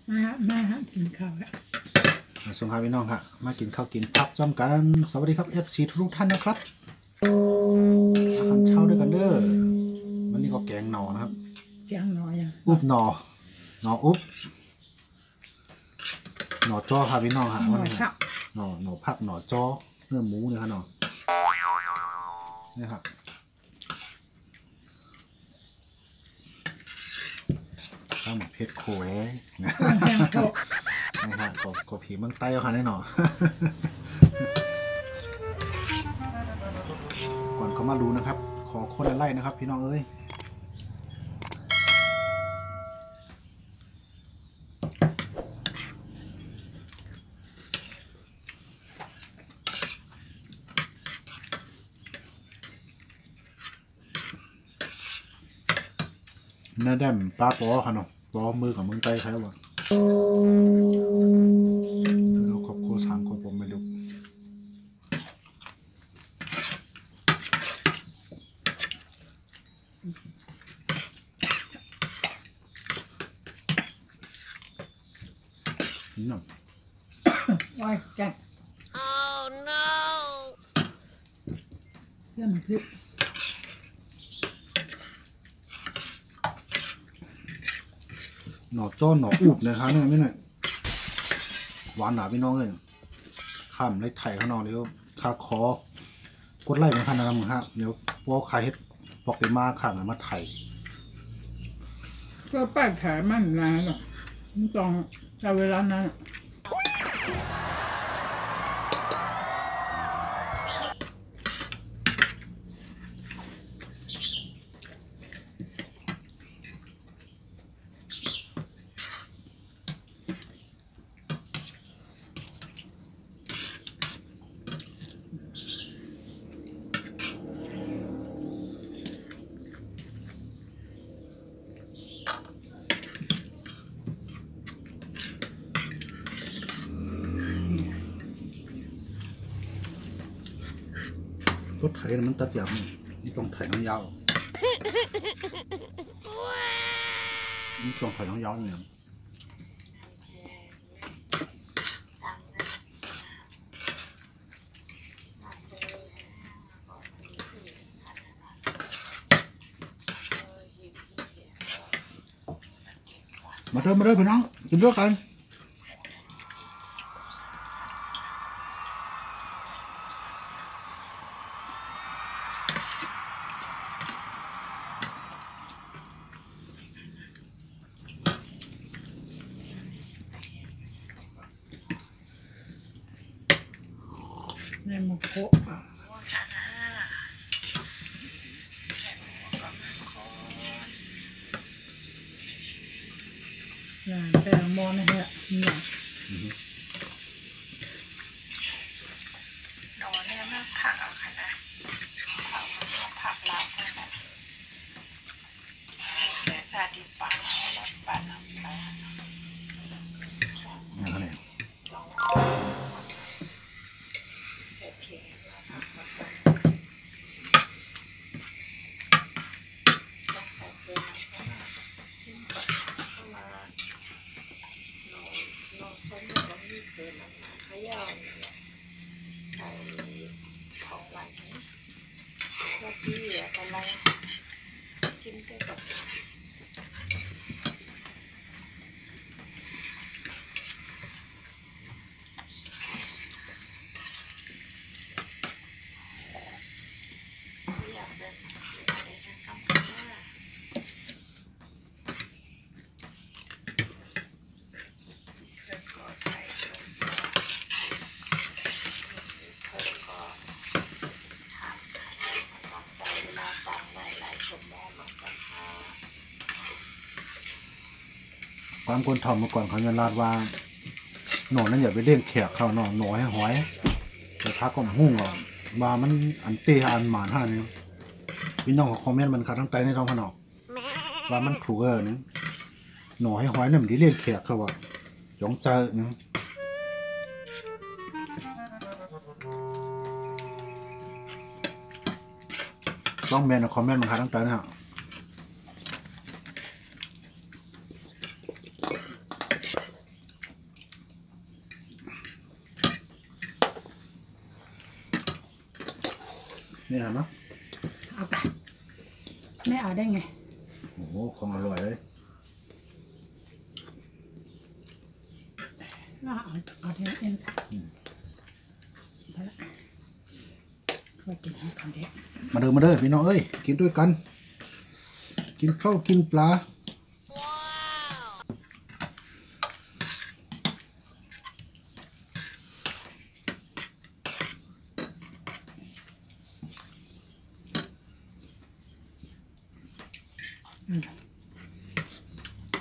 มากินข้าวแล้วสวัสดีพี่น้องค่ะมากินข้าวกินผักจอมกันสวัสดีครับ FC ทุกท่านนะครับอาหารเช้าด้วยกันเด้อวันนี้ก็แกงหน่อนะครับแกงหน่ออุบหน่ออุบหน่อจ้อค่ะพี่น้องค่ะวันนี้หน่อผักหน่อจ้อเนื้อหมูเนี่ยค่ะหน่อนี่ครับข้าวหมกเพชรโขยนะนี่ค่ะก็ผีเมืองใต้ค่ะแน่นอนก่อนเขามาดูนะครับขอคนละไล่นะครับพี่น้องเอ้ยน่าแดมปลาปอค่ะเนาะปอมือกับเมืองใต้ใครวะเราครอบครัวสามคนผมไม่รู้น้ำว้ายแกง Oh no เรื่องมันคือหน่อจ้อหน่ออุบนะครับเนี่ยไม่หน่อยหวานหนาพี่น้องเลยข้ามไล่ไถ่ข้างนอกเดี๋ยวข้าคอกดไล่เหมือนกันนะมึงฮะเดี๋ยวพวกใครเฮ็ดปอกไปมาข้างมาไถ่ก็ป้าขายมันนานหรอกมันต้องใช้เวลานานรถไถมันตัดยาวนี่ต้องไถน้องยาวนี่ต้องไถน้องยาวเนี่ยมาเด้อพี่น้องกินด้วยกันในมะโขแต่มอนะฮะเนี่ยนอนเนี่ยมากผักเอาค่ะนะผักลาวค่ะนะเดี๋ยวจะดีปากแล้วปั่นเอาไปนี่เขาเนี่ยเสร็จทีต้องใส่เกลือจิ้มกับเข้ามาโนส้มกับมีเกลือมาขย่าวใส่ของหวานแล้วที่เหลือกำลังจิ้มด้วยกับอยากเป็นอะไรนะกัมพูชาแล้วก็ใส่ลงไปแล้วก็ทำตั้งใจเวลาตั้งหลายชั่วโมงมันก็ความคนทำเมื่อก่อนเขาจะลาดว่าหน่อนั้นอย่าไปเล่นแขกเขาหน่อให้หอยแต่ถ้าก็หุ้งอ่ะว่ามันอันเตะอันหมานห้านี่พี่น้องของคอมเมนต์มันขาดทั้งใจในช่องขนอกว่ามันถูกเนี่ยหน่อให้หอยเนี่ยมันที่เล่นแขกเขาว่าหยองเจอเนี่ยต้องแมนคอมเมนต์มันขาดทั้งใจนะฮะ นี่เห็นไหม เอาไปไม่เอาได้ไง โอ้โหของอร่อยเลย เอาเทเอ็นค่ะไปละค่อยกินให้คำเด็ก มาเด้อพี่น้องเอ้ยกินด้วยกัน กินข้าวกินปลา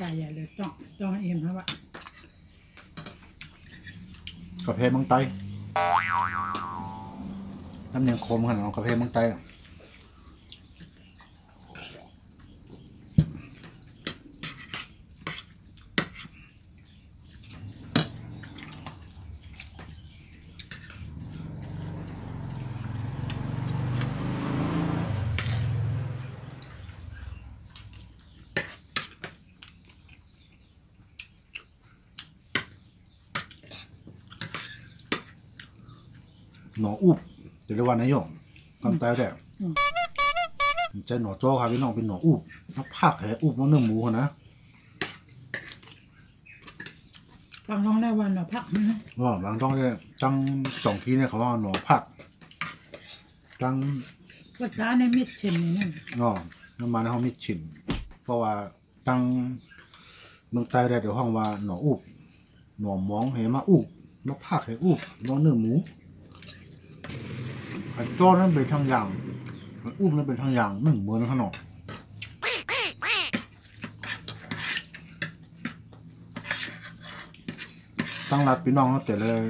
ตายใหญ่เลยต้องเอ็มครับว่าก าแฟเมืองไต้น้ำเนียงคมขนาดของกาแฟเมืองไต้หนออุบเดี๋ยวเรียกว่านายกกำไต้แต่ใจหนอโจ้ครับพี่น้องเป็นหนออุบแล้วผักแห่อุบมันเนื้อหมูนะ ฟังน้องได้วันเราพักนะ ว่าบางต้องเนี่ยจังสองทีเนี่ยเขาว่าหนอผักจัง ก็จ้าในมิดเชนนี่นั่น น้ำมันเขามีฉินเพราะว่าจังเมืองใต้ได้เดี๋ยวห้องว่าหนออุบหนอมองเห็นมาอุบมาผักให้อุบหนอเนื้อหมูไอ้โจ้นั่นเป็นทางอย่างไอ้อุบนั่นเป็นทางอย่างหนึ่งเหมือนขนมตั้งรัดพี่น้องเขาแต่เลย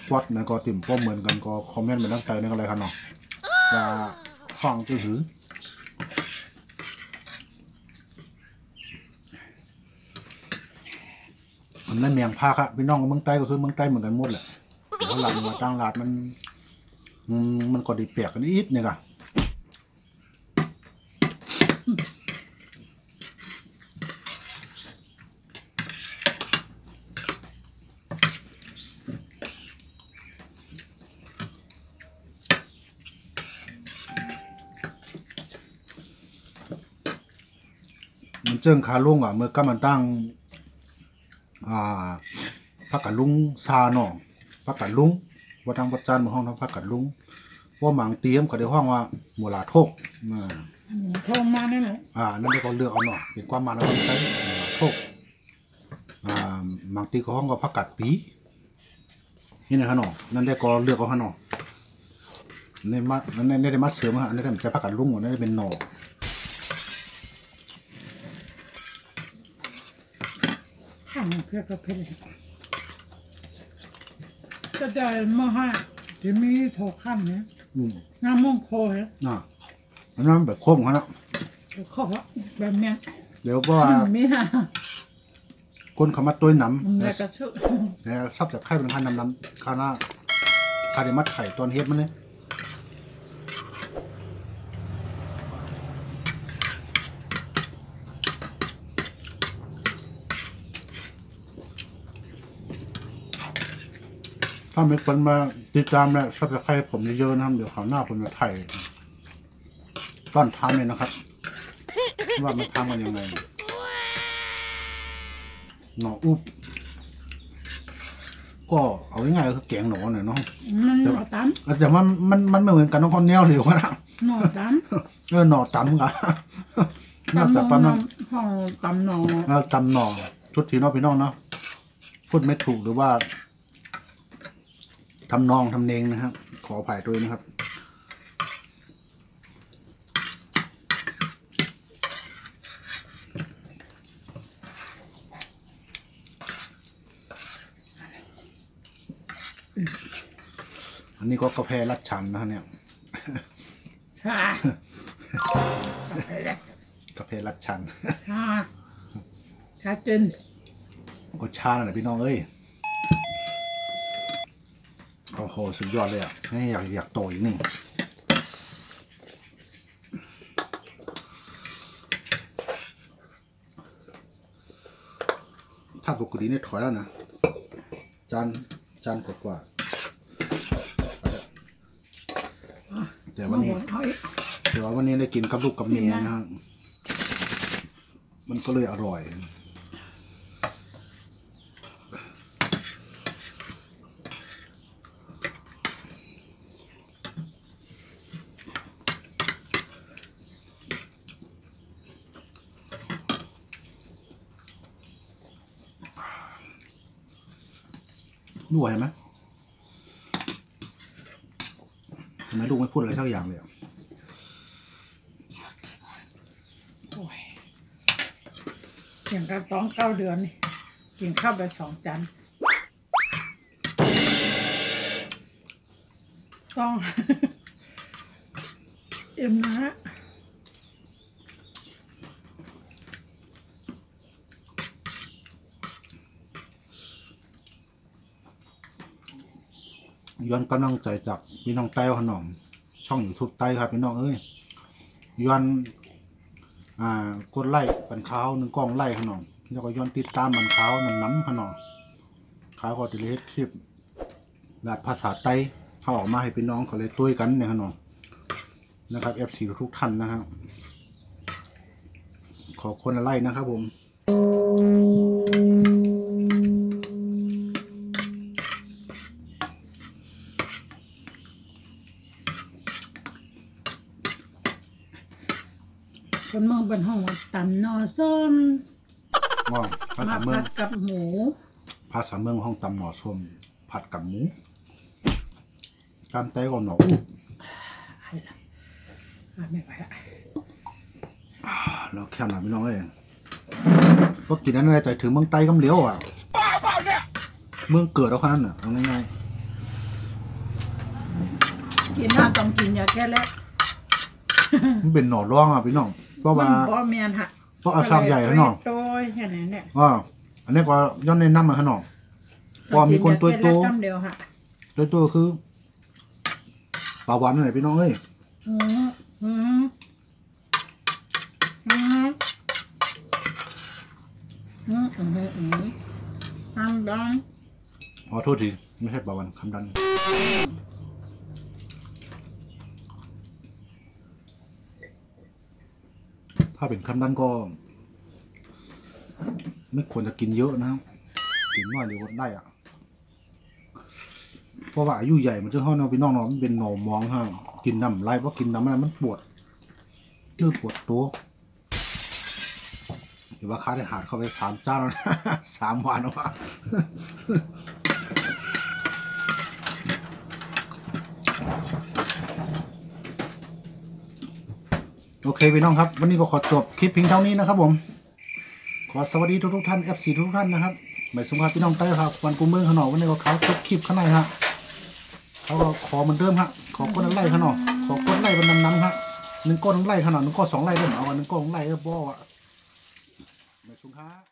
กวัดในก็ติ่มป้อมเหมือนกันก็คอมเมนต์เป็นตั้งใจในอะไรขนมจะฟังจะหือมันนั่นเมียงภาคอะพี่น้องกับเมืองใต้ก็คือเมืองใต้เหมือนกันหมดแหละเพราะหลังมาตั้งรัดมันก็ดีเปียกกันนิดเนี่ยค่ะมันเจิ้งคาลุงอ่ะเมื่อก็มันตั้งพักกัดลุงซาหนองพักกัดลุงว่าทางวัดจันทร์มาห้องทางพักกัดลุงว่าหมังเตรียมก็ได้ห้องว่าหมูหลาโทกโทรมาแน่เลย นั่นได้ก็เลือกเอาหน่อยเป็นความมาแล้วก็ใช้โทกหมังตีก็ห้องก็พักกัดปีนี่นะฮะหนอนั่นได้ก็เลือกเอาฮะหนอในมาในได้มาเสริมฮะอันนี้ได้มันจะพักกัดลุงอันนี้ได้เป็นหน่อข้างเพื่อก็เพื่อก็จะมาให้ที่มีโทรข้ามเนี่ยงามมงคลเนี่ยอันนั้นแบบโค้งเขานะข้อแบบเนี้ยเดี๋ยวว่ามีฮะคนเขามาตัวหนำแล้วก็ชุบแล้วซับจากไข่เป็นพันน้ำข้าวหน้าคาเดมัดไข่ตอนเฮ็ดมันเนี่ยถ้ามีคนมาติดตามแล้วซับจากไข่ผมเยอะๆนะครับเดี๋ยวเขาหน้าผมจะไถ่ต้อนทำเลยนะครับว่ามันทำกันยังไงหน่ออุบก็เอาง่ายๆคือแกงหน่อหน่อยเนาะหน่อตำแต่มันไม่เหมือนกันน้องคนแนวเหลวนะหน่อตำหน่อตำกันน่าจะปั๊มน้ำห่อตำหน่อตำหน่อทุกทีน้องพี่น้องเนาะพูดไม่ถูกหรือว่าทำนองทำเนงนะครับขออภัยด้วยนะครับอันนี้ก็กาแฟรัดชันนะเนี่ยกาแฟรัดชันชาจินก็ชาหน่อยพี่น้องเอ้ยโอ้โหสุดยอดเลยอ่ะให้อยากโตอีกนี่ถ้าปกติเนี่ยถอยแล้วนะจานกว่า แต่วันนี้ เอาอีก แต่ว่าวันนี้ได้กินกับลูกกับเมียนะครับมันก็เลยอร่อยรั่วเห็นไหมทำไมลูกไม่พูดอะไรสักอย่างเลยอ่ะ โอ้ยอย่างกับต้อง9 เดือนนี่กินข้าวไป2 จานต้อง เอ็มนะฮะ ย้อนกำลังใจจากพี่น้องใต้ขนมช่องYouTubeใต้ครับพี่น้องเอ้ยย้อนกดไลค์บันขาว1 กล้องไลค์ขนมแล้วก็ย้อนติดตามบันขาวน้ำขนมขาวก็จะเฮ็ดคลิปลาดภาษาใต้เขาออกมาให้พี่น้องเขาเลยตุ้ยกันในขนมนะครับ FC ทุกท่านนะครับขอคนละไลค์นะครับผม คนเมืองเป็นห้องว่าตำนอส้ม ว่าภา มา ษาเมือง ผัดกับหมู ภาษาเมืองห้องตำหน่อส้มผัดกับหมูตามไต้ก็หน่ออู้ อะไรล่ะไม่ไหวละ แล้วแค่หน่อยพี่น้องเอ้ยก็กินนั้นในใจถึงเมืองไต้กำเหลียวอ่ะเมืองเกิดเอาแค่นั้นน่ะเอาง่าย กินน้ำต้องกินยาแก้แล้ ๆมันเป็นหน่อร่องอ่ะพี่น้องเพราะว่า บ่แมนฮะ เพราะเอาชามใหญ่แล้วเนาะ โตยแค่นั้นเนี่ย อันนี้ก็ย้อนในน้ำมาขนมเพราะมีคนตัวโต กำเดียวฮะ ตัวคือปลาหวานนั่นแหละพี่น้องเอ้ย อืมอืมอืมอืมอืมอืมทำดัง ขอโทษทีไม่ใช่ปลาหวานคำดันถ้าเป็นคำดันก็ ไม่ควรจะกินเยอะนะครับกินน้อยเดี๋ยวอดได้อ่ะเพราะว่าอายุใหญ่มันจะเข้าเนาะพี่น้องเนาะมันเป็นหน่อมองฮะกินน้ำไรเพราะกินน้ำมันปวดปวดตัวเดี๋ยวว่าค้าได้หาดเข้าไป3 จานแล้วนะ 3 วันแล้วว่ะ โอเคพี่น้องครับวันนี้ก็ขอจบคลิปเพียงเท่านี้นะครับผมขอสวัสดีทุกท่าน FC ทุกท่านนะครับหมายสมครับพี่น้องเต้ครับวันกูเมืองขนมวันนี้ก็เขาจบคลิปข้างในฮะเขาก็ขอเหมือนเดิมฮะขอกดไลค์ขนมขอกดไลค์เป็นน้ำฮะ1 ก้อนไลค์ขนม1 ก้อน 2 ไลค์เริ่มเอา1 ก้อน 2 ไลค์ก็บ่อ่ะหมายสมครับ